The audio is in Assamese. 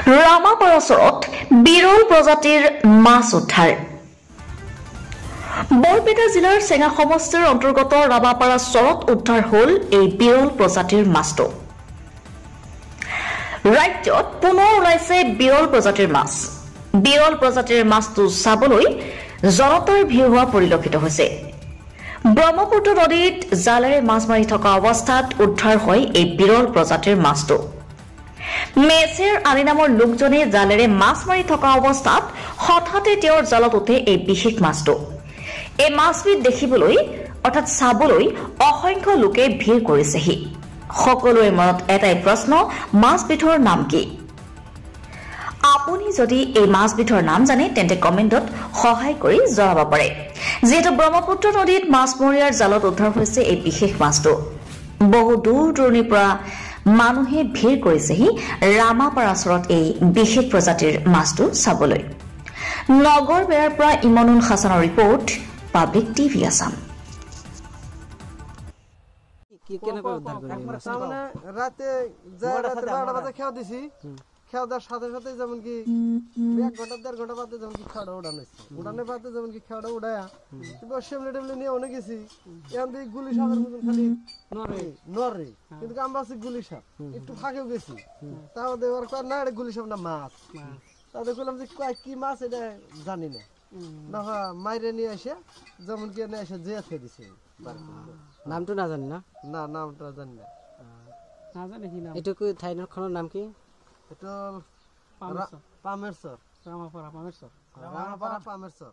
ৰামাপাৰা চৰত বিৰল প্ৰজাতিৰ মাছ উদ্ধাৰ। বৰপেটা জিলাৰ চেঙা সমষ্টিৰ অন্তৰ্গত ৰামাপাৰা চৰত উদ্ধাৰ হ'ল এই বিৰল প্ৰজাতিৰ মাছটো। ৰাজ্যত পুনৰ ওলাইছে বিৰল প্ৰজাতিৰ মাছ। বিৰল প্ৰজাতিৰ মাছটো চাবলৈ জনতাৰ ভিৰ হোৱা পৰিলক্ষিত হৈছে। ব্ৰহ্মপুত্ৰ নদীত জালেৰে মাছ মাৰি থকা অৱস্থাত উদ্ধাৰ হয় এই বিৰল প্ৰজাতিৰ মাছটো। মেচেৰ আলি নামৰ লোকজনে জালেৰে মাছ মাৰি থকা অৱস্থাত হঠাতে তেওঁৰ জালত উঠে এই বিশেষ মাছটো। এই মাছবিধ দেখিবলৈ অৰ্থাৎ চাবলৈ অসংখ্য লোকে ভিৰ কৰিছেহি। সকলোৰে মনত এটাই প্ৰশ্ন, মাছবিধৰ নাম কি? আপুনি যদি এই মাছবিধৰ নাম জানে তেন্তে কমেণ্টত সহায় কৰি জনাব পাৰে। যিহেতু ব্ৰহ্মপুত্ৰ নদীত মাছমৰীয়াৰ জালত উদ্ধাৰ হৈছে এই বিশেষ মাছটো। বহু দূৰ দূৰণিৰ পৰা মানুহে ভিৰ কৰিছেহি ৰামাপাৰা চৰত এই বিশেষ প্ৰজাতিৰ মাছটো চাবলৈ। নগৰ বেৰাৰ পৰা ইমানুল হাছানৰ ৰিপৰ্ট, পাব্লিক টিভি আছাম। রাতে খেয়া দিছি, খেয়া দেওয়ার সাথে সাথে যেমন কি 1 ঘন্টা 1.5 ঘন্টা বাদে যেমন কি খাওয়া উড়ানো উড়ানোর বাদে যেমন কি খাওয়া উড়ায়া সেমলে টেমলে নিয়ে অনেক গেছি। এখন দিয়ে গুলি সাপের মতন খালি নরে, কিন্তু আমরা আছি গুলি সাপ একটু ফাঁকেও গেছি। তাও দেওয়ার পর না, এটা গুলি সাপ না, মাছ। তাদের বললাম যে কি মাছ এটা জানি না, না মাইরে নিয়ে এসে যেমন কি এনে এসে জেয়া খেয়ে দিছে। নামটো না জানি না? না, নামটা জানি না। না জানি কি নাম? এটুকু ঠাইখনৰ নাম কি? এটা পামেৰচৰ, ৰামাপাড়া পামেৰচৰ। ৰামাপাড়া পামেৰচৰ।